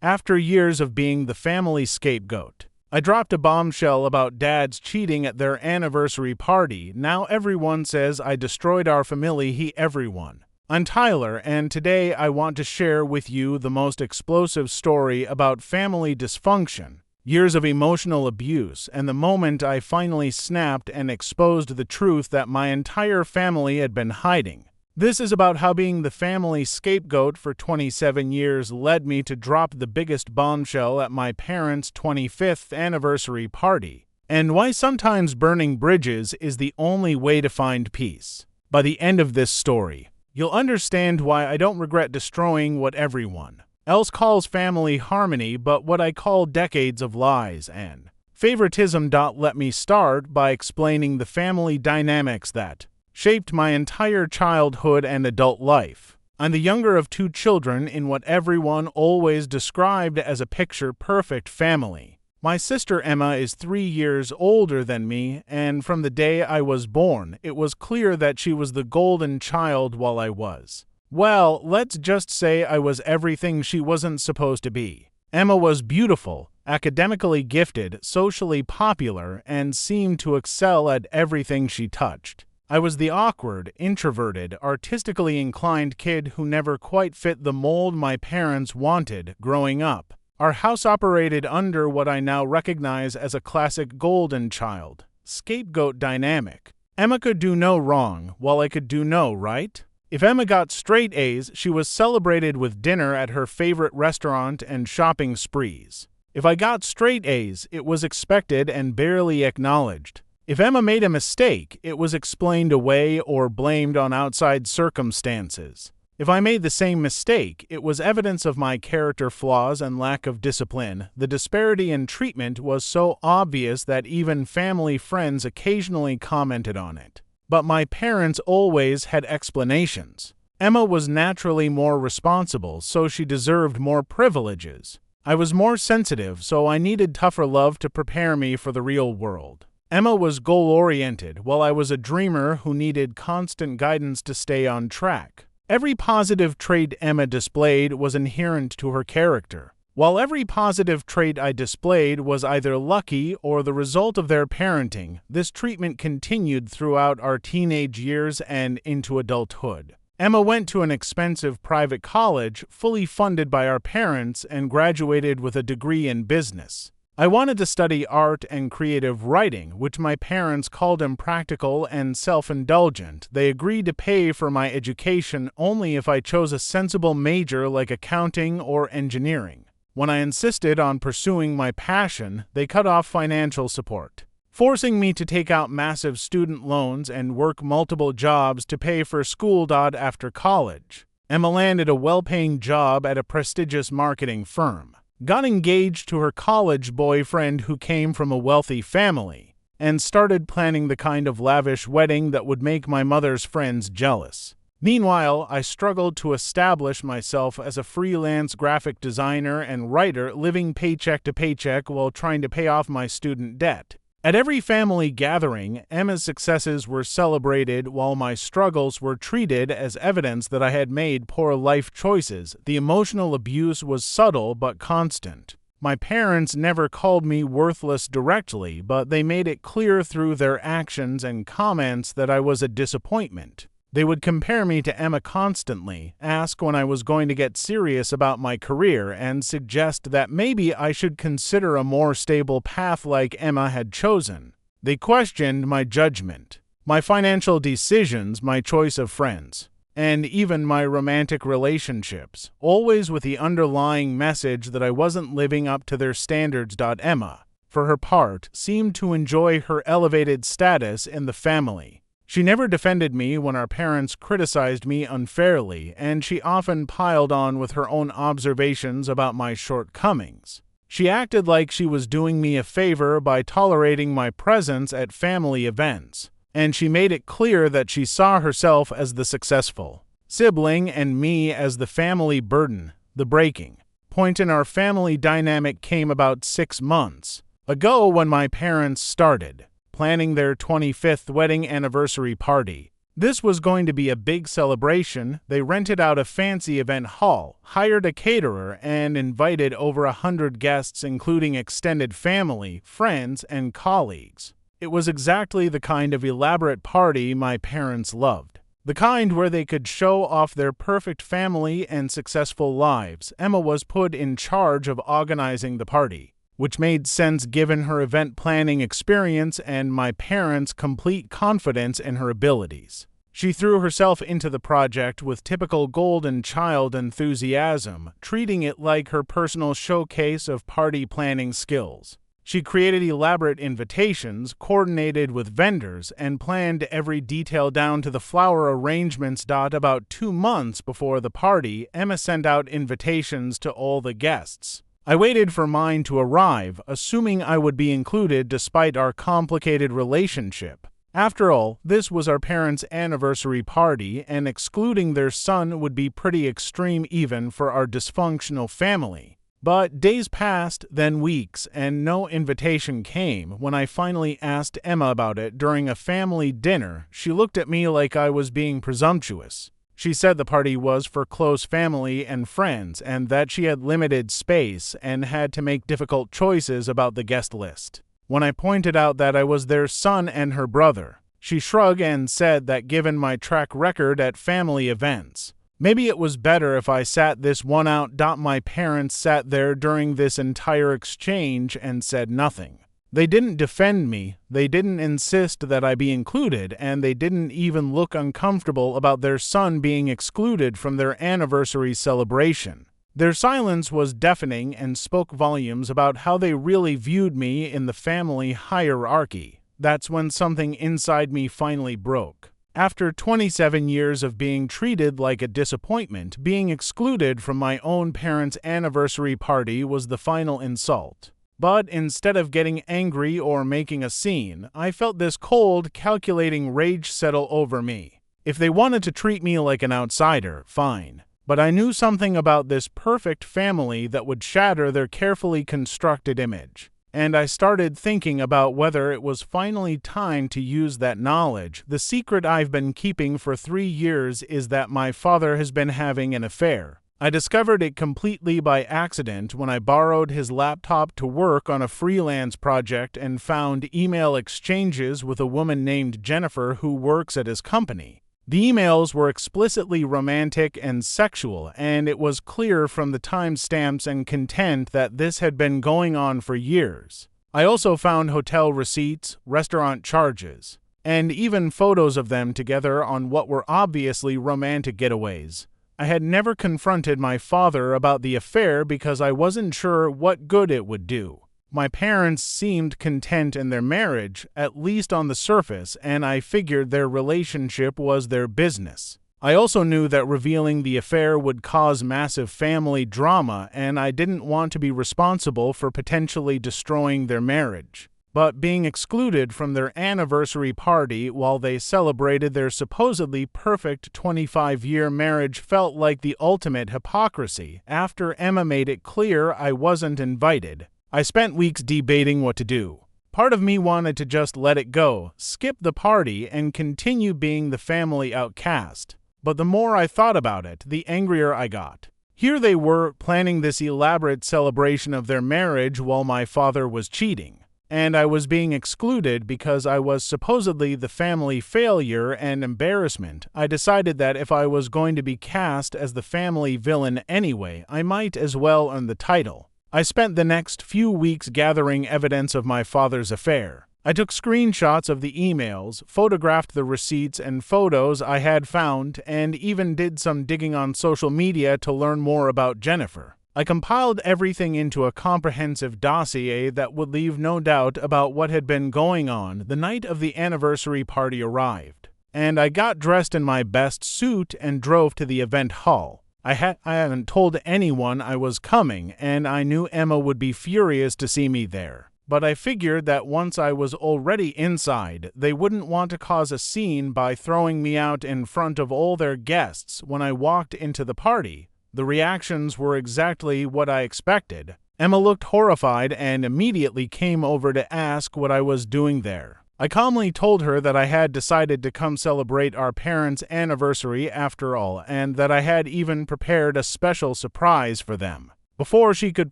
After years of being the family scapegoat, I dropped a bombshell about dads cheating at their anniversary party. Now everyone says I destroyed our family. Everyone. I'm Tyler, and today I want to share with you the most explosive story about family dysfunction, years of emotional abuse, and the moment I finally snapped and exposed the truth that my entire family had been hiding. This is about how being the family scapegoat for 27 years led me to drop the biggest bombshell at my parents' 25th anniversary party, and why sometimes burning bridges is the only way to find peace. By the end of this story, you'll understand why I don't regret destroying what everyone else calls family harmony, but what I call decades of lies and favoritism. Let me start by explaining the family dynamics that shaped my entire childhood and adult life. I'm the younger of two children in what everyone always described as a picture-perfect family. My sister Emma is 3 years older than me, and from the day I was born, it was clear that she was the golden child while I was, well, let's just say I was everything she wasn't supposed to be. Emma was beautiful, academically gifted, socially popular, and seemed to excel at everything she touched. I was the awkward, introverted, artistically inclined kid who never quite fit the mold my parents wanted growing up. Our house operated under what I now recognize as a classic golden child scapegoat dynamic. Emma could do no wrong, while I could do no right. If Emma got straight A's, she was celebrated with dinner at her favorite restaurant and shopping sprees. If I got straight A's, it was expected and barely acknowledged. If Emma made a mistake, it was explained away or blamed on outside circumstances. If I made the same mistake, it was evidence of my character flaws and lack of discipline. The disparity in treatment was so obvious that even family friends occasionally commented on it. But my parents always had explanations. Emma was naturally more responsible, so she deserved more privileges. I was more sensitive, so I needed tougher love to prepare me for the real world. Emma was goal-oriented, while I was a dreamer who needed constant guidance to stay on track. Every positive trait Emma displayed was inherent to her character, while every positive trait I displayed was either lucky or the result of their parenting. This treatment continued throughout our teenage years and into adulthood. Emma went to an expensive private college, fully funded by our parents, and graduated with a degree in business. I wanted to study art and creative writing, which my parents called impractical and self-indulgent. They agreed to pay for my education only if I chose a sensible major like accounting or engineering. When I insisted on pursuing my passion, they cut off financial support, forcing me to take out massive student loans and work multiple jobs to pay for school. After college, Emma landed a well-paying job at a prestigious marketing firm, got engaged to her college boyfriend who came from a wealthy family, and started planning the kind of lavish wedding that would make my mother's friends jealous. Meanwhile, I struggled to establish myself as a freelance graphic designer and writer, living paycheck to paycheck while trying to pay off my student debt. At every family gathering, Emma's successes were celebrated while my struggles were treated as evidence that I had made poor life choices. The emotional abuse was subtle but constant. My parents never called me worthless directly, but they made it clear through their actions and comments that I was a disappointment. They would compare me to Emma constantly, ask when I was going to get serious about my career, and suggest that maybe I should consider a more stable path like Emma had chosen. They questioned my judgment, my financial decisions, my choice of friends, and even my romantic relationships, always with the underlying message that I wasn't living up to their standards. Emma, for her part, seemed to enjoy her elevated status in the family. She never defended me when our parents criticized me unfairly, and she often piled on with her own observations about my shortcomings. She acted like she was doing me a favor by tolerating my presence at family events, and she made it clear that she saw herself as the successful sibling and me as the family burden. The breaking point in our family dynamic came about 6 months ago when my parents started planning their 25th wedding anniversary party. This was going to be a big celebration. They rented out a fancy event hall, hired a caterer, and invited over 100 guests, including extended family, friends, and colleagues. It was exactly the kind of elaborate party my parents loved. The kind where they could show off their perfect family and successful lives. Emma was put in charge of organizing the party, which made sense given her event planning experience and my parents' complete confidence in her abilities. She threw herself into the project with typical golden child enthusiasm, treating it like her personal showcase of party planning skills. She created elaborate invitations, coordinated with vendors, and planned every detail down to the flower arrangements. About 2 months before the party, Emma sent out invitations to all the guests. I waited for mine to arrive, assuming I would be included despite our complicated relationship. After all, this was our parents' anniversary party, and excluding their son would be pretty extreme even for our dysfunctional family. But days passed, then weeks, and no invitation came. When I finally asked Emma about it during a family dinner, she looked at me like I was being presumptuous. She said the party was for close family and friends, and that she had limited space and had to make difficult choices about the guest list. When I pointed out that I was their son and her brother, she shrugged and said that given my track record at family events, maybe it was better if I sat this one out. My parents sat there during this entire exchange and said nothing. They didn't defend me, they didn't insist that I be included, and they didn't even look uncomfortable about their son being excluded from their anniversary celebration. Their silence was deafening and spoke volumes about how they really viewed me in the family hierarchy. That's when something inside me finally broke. After 27 years of being treated like a disappointment, being excluded from my own parents' anniversary party was the final insult. But instead of getting angry or making a scene, I felt this cold, calculating rage settle over me. If they wanted to treat me like an outsider, fine. But I knew something about this perfect family that would shatter their carefully constructed image. And I started thinking about whether it was finally time to use that knowledge. The secret I've been keeping for 3 years is that my father has been having an affair. I discovered it completely by accident when I borrowed his laptop to work on a freelance project and found email exchanges with a woman named Jennifer who works at his company. The emails were explicitly romantic and sexual, and it was clear from the timestamps and content that this had been going on for years. I also found hotel receipts, restaurant charges, and even photos of them together on what were obviously romantic getaways. I had never confronted my father about the affair because I wasn't sure what good it would do. My parents seemed content in their marriage, at least on the surface, and I figured their relationship was their business. I also knew that revealing the affair would cause massive family drama, and I didn't want to be responsible for potentially destroying their marriage. But being excluded from their anniversary party while they celebrated their supposedly perfect 25-year marriage felt like the ultimate hypocrisy. After Emma made it clear I wasn't invited, I spent weeks debating what to do. Part of me wanted to just let it go, skip the party, and continue being the family outcast. But the more I thought about it, the angrier I got. Here they were, planning this elaborate celebration of their marriage while my father was cheating. And I was being excluded because I was supposedly the family failure and embarrassment. I decided that if I was going to be cast as the family villain anyway, I might as well earn the title. I spent the next few weeks gathering evidence of my father's affair. I took screenshots of the emails, photographed the receipts and photos I had found, and even did some digging on social media to learn more about Jennifer. I compiled everything into a comprehensive dossier that would leave no doubt about what had been going on the night of the anniversary party arrived. And I got dressed in my best suit and drove to the event hall. I hadn't told anyone I was coming, and I knew Emma would be furious to see me there. But I figured that once I was already inside, they wouldn't want to cause a scene by throwing me out in front of all their guests. When I walked into the party, the reactions were exactly what I expected. Emma looked horrified and immediately came over to ask what I was doing there. I calmly told her that I had decided to come celebrate our parents' anniversary after all, and that I had even prepared a special surprise for them. Before she could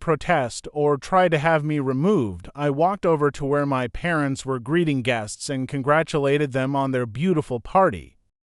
protest or try to have me removed, I walked over to where my parents were greeting guests and congratulated them on their beautiful party.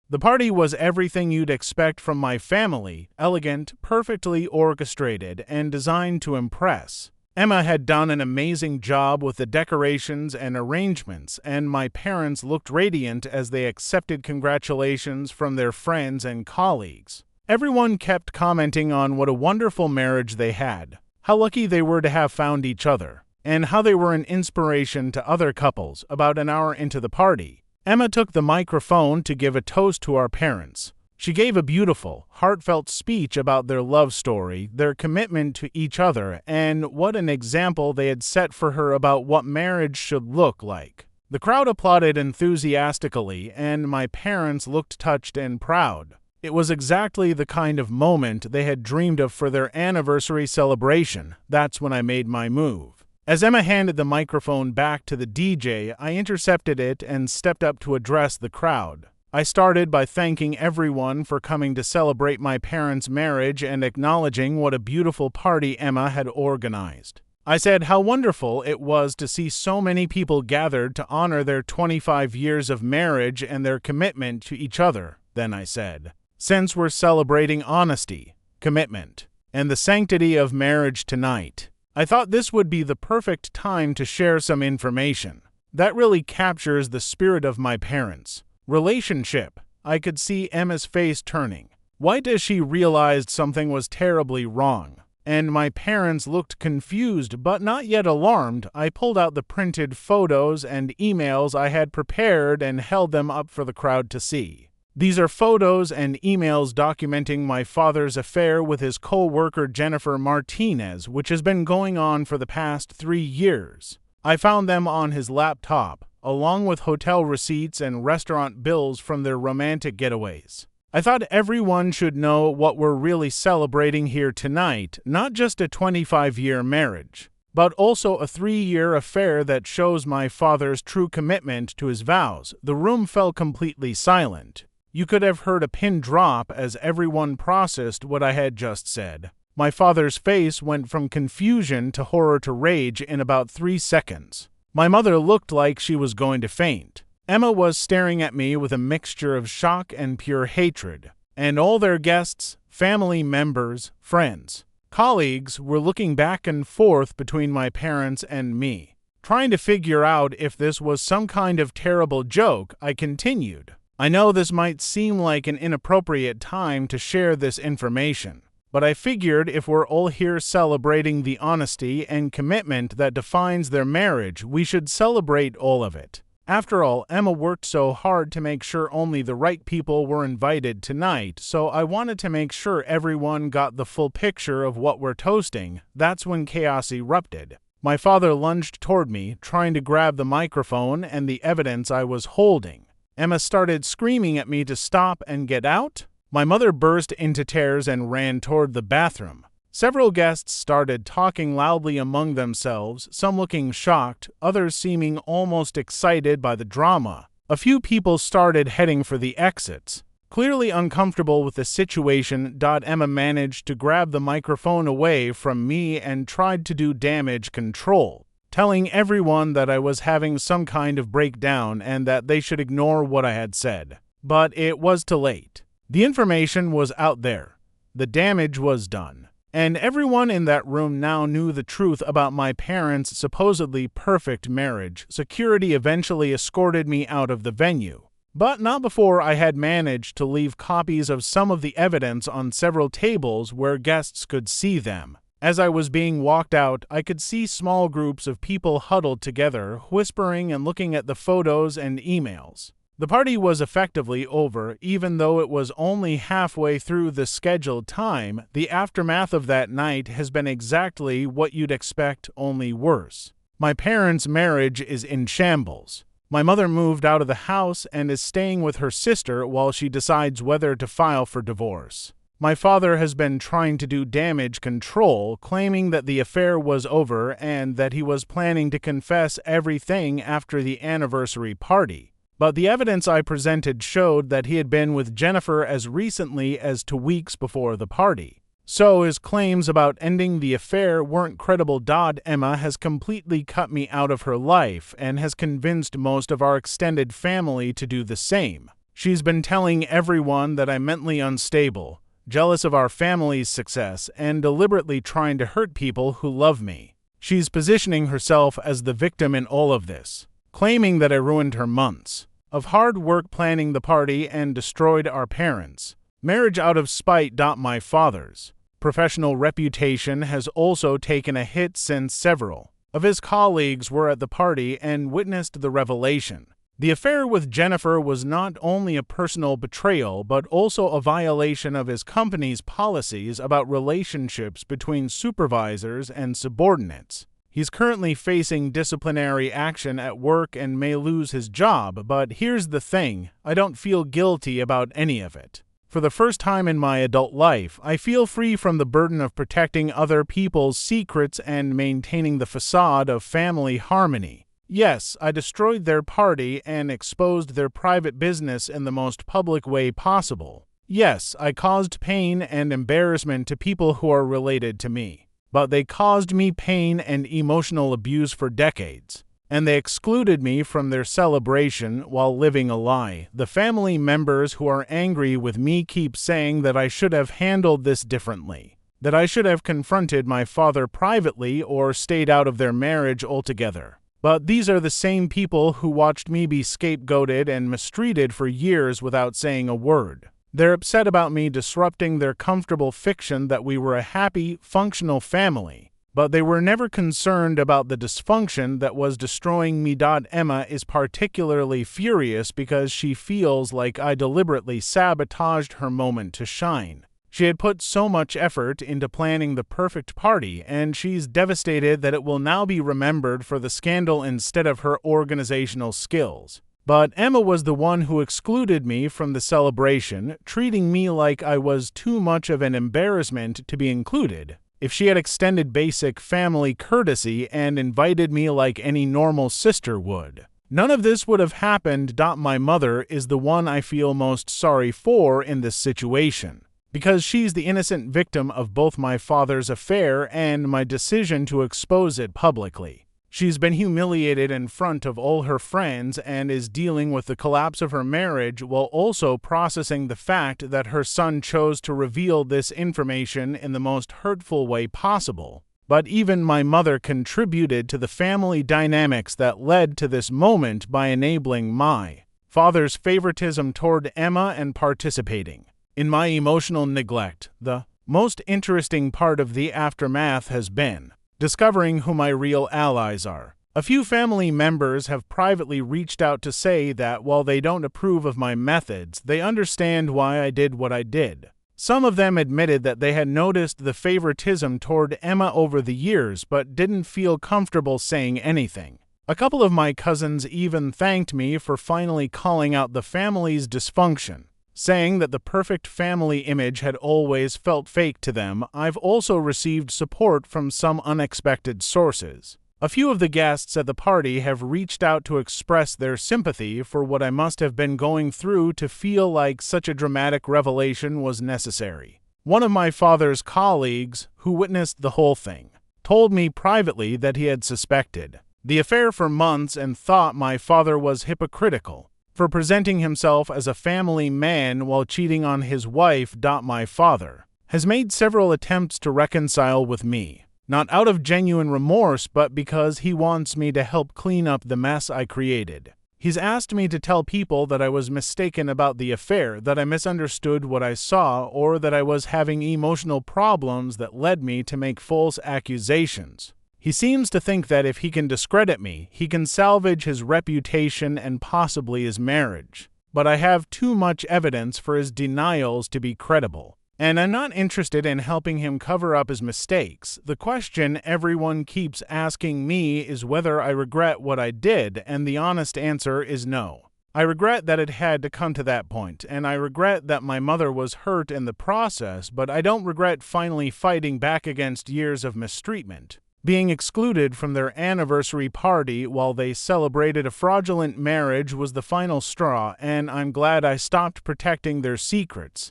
The party was everything you'd expect from my family, elegant, perfectly orchestrated, and designed to impress. Emma had done an amazing job with the decorations and arrangements, and my parents looked radiant as they accepted congratulations from their friends and colleagues. Everyone kept commenting on what a wonderful marriage they had, how lucky they were to have found each other, and how they were an inspiration to other couples. About an hour into the party, Emma took the microphone to give a toast to our parents. She gave a beautiful, heartfelt speech about their love story, their commitment to each other, and what an example they had set for her about what marriage should look like. The crowd applauded enthusiastically, and my parents looked touched and proud. It was exactly the kind of moment they had dreamed of for their anniversary celebration. That's when I made my move. As Emma handed the microphone back to the DJ, I intercepted it and stepped up to address the crowd. I started by thanking everyone for coming to celebrate my parents' marriage and acknowledging what a beautiful party Emma had organized. I said how wonderful it was to see so many people gathered to honor their 25 years of marriage and their commitment to each other. Then I said, since we're celebrating honesty, commitment, and the sanctity of marriage tonight, I thought this would be the perfect time to share some information that really captures the spirit of my parents' relationship. I could see Emma's face turning white as she realized something was terribly wrong, and my parents looked confused but not yet alarmed. I pulled out the printed photos and emails I had prepared and held them up for the crowd to see. These are photos and emails documenting my father's affair with his co-worker Jennifer Martinez, which has been going on for the past 3 years. I found them on his laptop, along with hotel receipts and restaurant bills from their romantic getaways. I thought everyone should know what we're really celebrating here tonight, not just a 25-year marriage, but also a 3-year affair that shows my father's true commitment to his vows. The room fell completely silent. You could have heard a pin drop as everyone processed what I had just said. My father's face went from confusion to horror to rage in about 3 seconds. My mother looked like she was going to faint. Emma was staring at me with a mixture of shock and pure hatred, and all their guests, family members, friends, colleagues were looking back and forth between my parents and me, trying to figure out if this was some kind of terrible joke. I continued, I know this might seem like an inappropriate time to share this information, but I figured if we're all here celebrating the honesty and commitment that defines their marriage, we should celebrate all of it. After all, Emma worked so hard to make sure only the right people were invited tonight, so I wanted to make sure everyone got the full picture of what we're toasting. That's when chaos erupted. My father lunged toward me, trying to grab the microphone and the evidence I was holding. Emma started screaming at me to stop and get out. My mother burst into tears and ran toward the bathroom. Several guests started talking loudly among themselves, some looking shocked, others seeming almost excited by the drama. A few people started heading for the exits. Clearly uncomfortable with the situation, Emma managed to grab the microphone away from me and tried to do damage control, telling everyone that I was having some kind of breakdown and that they should ignore what I had said. But it was too late. The information was out there. The damage was done. And everyone in that room now knew the truth about my parents' supposedly perfect marriage. Security eventually escorted me out of the venue, but not before I had managed to leave copies of some of the evidence on several tables where guests could see them. As I was being walked out, I could see small groups of people huddled together, whispering and looking at the photos and emails. The party was effectively over, even though it was only halfway through the scheduled time. The aftermath of that night has been exactly what you'd expect, only worse. My parents' marriage is in shambles. My mother moved out of the house and is staying with her sister while she decides whether to file for divorce. My father has been trying to do damage control, claiming that the affair was over and that he was planning to confess everything after the anniversary party. But the evidence I presented showed that he had been with Jennifer as recently as 2 weeks before the party. So his claims about ending the affair weren't credible. Emma has completely cut me out of her life and has convinced most of our extended family to do the same. She's been telling everyone that I'm mentally unstable, jealous of our family's success, and deliberately trying to hurt people who love me. She's positioning herself as the victim in all of this, claiming that I ruined her months of hard work planning the party and destroyed our parents' marriage out of spite. My father's professional reputation has also taken a hit since several of his colleagues were at the party and witnessed the revelation. The affair with Jennifer was not only a personal betrayal, but also a violation of his company's policies about relationships between supervisors and subordinates. He's currently facing disciplinary action at work and may lose his job, but here's the thing, I don't feel guilty about any of it. For the first time in my adult life, I feel free from the burden of protecting other people's secrets and maintaining the facade of family harmony. Yes, I destroyed their party and exposed their private business in the most public way possible. Yes, I caused pain and embarrassment to people who are related to me. But they caused me pain and emotional abuse for decades, and they excluded me from their celebration while living a lie. The family members who are angry with me keep saying that I should have handled this differently, that I should have confronted my father privately or stayed out of their marriage altogether. But these are the same people who watched me be scapegoated and mistreated for years without saying a word. They're upset about me disrupting their comfortable fiction that we were a happy, functional family, but they were never concerned about the dysfunction that was destroying me. Emma is particularly furious because she feels like I deliberately sabotaged her moment to shine. She had put so much effort into planning the perfect party, and she's devastated that it will now be remembered for the scandal instead of her organizational skills. But Emma was the one who excluded me from the celebration, treating me like I was too much of an embarrassment to be included. If she had extended basic family courtesy and invited me like any normal sister would, none of this would have happened. My mother is the one I feel most sorry for in this situation, because she's the innocent victim of both my father's affair and my decision to expose it publicly. She's been humiliated in front of all her friends and is dealing with the collapse of her marriage while also processing the fact that her son chose to reveal this information in the most hurtful way possible. But even my mother contributed to the family dynamics that led to this moment by enabling my father's favoritism toward Emma and participating in my emotional neglect. The most interesting part of the aftermath has been discovering who my real allies are. A few family members have privately reached out to say that while they don't approve of my methods, they understand why I did what I did. Some of them admitted that they had noticed the favoritism toward Emma over the years but didn't feel comfortable saying anything. A couple of my cousins even thanked me for finally calling out the family's dysfunction, saying that the perfect family image had always felt fake to them. I've also received support from some unexpected sources. A few of the guests at the party have reached out to express their sympathy for what I must have been going through to feel like such a dramatic revelation was necessary. One of my father's colleagues, who witnessed the whole thing, told me privately that he had suspected the affair for months and thought my father was hypocritical for presenting himself as a family man while cheating on his wife. My father has made several attempts to reconcile with me, not out of genuine remorse, but because he wants me to help clean up the mess I created. He's asked me to tell people that I was mistaken about the affair, that I misunderstood what I saw, or that I was having emotional problems that led me to make false accusations. He seems to think that if he can discredit me, he can salvage his reputation and possibly his marriage. But I have too much evidence for his denials to be credible, and I'm not interested in helping him cover up his mistakes. The question everyone keeps asking me is whether I regret what I did, and the honest answer is no. I regret that it had to come to that point, and I regret that my mother was hurt in the process, but I don't regret finally fighting back against years of mistreatment. Being excluded from their anniversary party while they celebrated a fraudulent marriage was the final straw, and I'm glad I stopped protecting their secrets.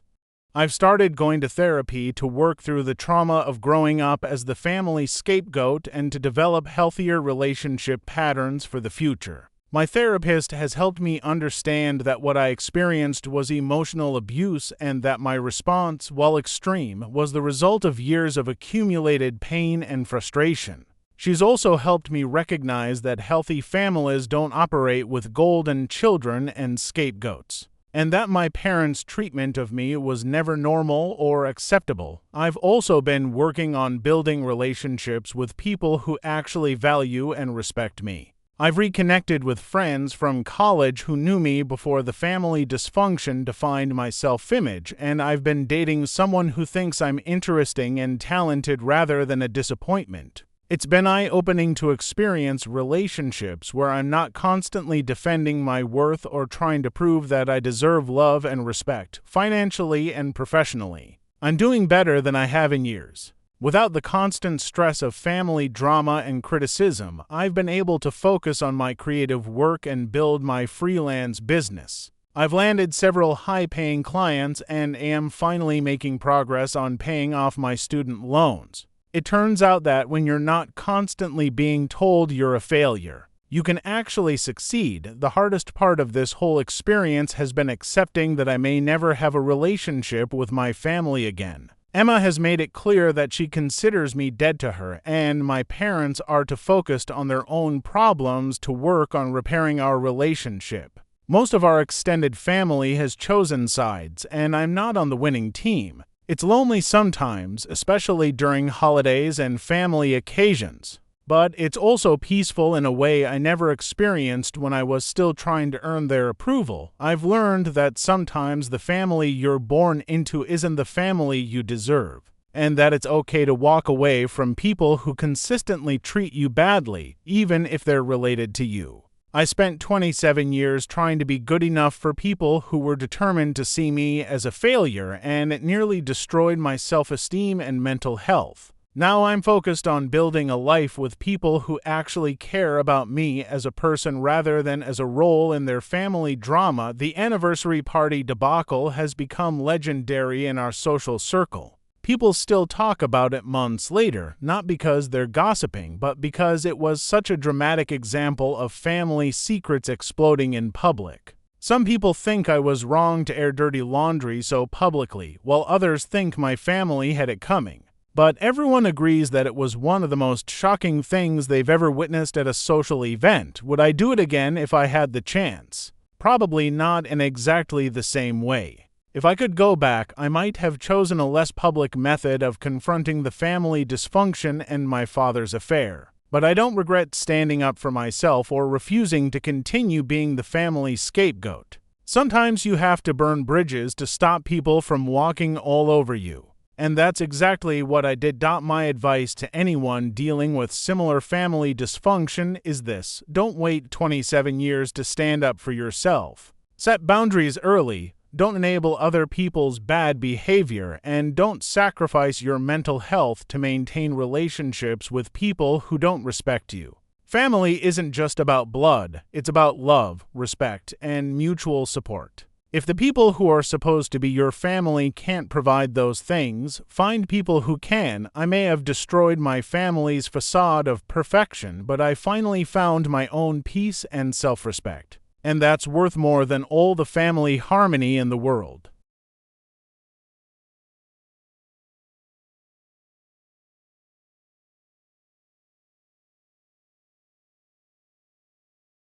I've started going to therapy to work through the trauma of growing up as the family scapegoat and to develop healthier relationship patterns for the future. My therapist has helped me understand that what I experienced was emotional abuse and that my response, while extreme, was the result of years of accumulated pain and frustration. She's also helped me recognize that healthy families don't operate with golden children and scapegoats, and that my parents' treatment of me was never normal or acceptable. I've also been working on building relationships with people who actually value and respect me. I've reconnected with friends from college who knew me before the family dysfunction defined my self-image, and I've been dating someone who thinks I'm interesting and talented rather than a disappointment. It's been eye-opening to experience relationships where I'm not constantly defending my worth or trying to prove that I deserve love and respect, financially and professionally. I'm doing better than I have in years. Without the constant stress of family drama and criticism, I've been able to focus on my creative work and build my freelance business. I've landed several high-paying clients and am finally making progress on paying off my student loans. It turns out that when you're not constantly being told you're a failure, you can actually succeed. The hardest part of this whole experience has been accepting that I may never have a relationship with my family again. Emma has made it clear that she considers me dead to her, and my parents are to focus on their own problems to work on repairing our relationship. Most of our extended family has chosen sides, and I'm not on the winning team. It's lonely sometimes, especially during holidays and family occasions. But it's also peaceful in a way I never experienced when I was still trying to earn their approval. I've learned that sometimes the family you're born into isn't the family you deserve, and that it's okay to walk away from people who consistently treat you badly, even if they're related to you. I spent 27 years trying to be good enough for people who were determined to see me as a failure, and it nearly destroyed my self-esteem and mental health. Now I'm focused on building a life with people who actually care about me as a person rather than as a role in their family drama. The anniversary party debacle has become legendary in our social circle. People still talk about it months later, not because they're gossiping, but because it was such a dramatic example of family secrets exploding in public. Some people think I was wrong to air dirty laundry so publicly, while others think my family had it coming. But everyone agrees that it was one of the most shocking things they've ever witnessed at a social event. Would I do it again if I had the chance? Probably not in exactly the same way. If I could go back, I might have chosen a less public method of confronting the family dysfunction and my father's affair. But I don't regret standing up for myself or refusing to continue being the family scapegoat. Sometimes you have to burn bridges to stop people from walking all over you. And that's exactly what I did. My advice to anyone dealing with similar family dysfunction is this: don't wait 27 years to stand up for yourself. Set boundaries early, don't enable other people's bad behavior, and don't sacrifice your mental health to maintain relationships with people who don't respect you. Family isn't just about blood, it's about love, respect, and mutual support. If the people who are supposed to be your family can't provide those things, find people who can. I may have destroyed my family's facade of perfection, but I finally found my own peace and self-respect. And that's worth more than all the family harmony in the world.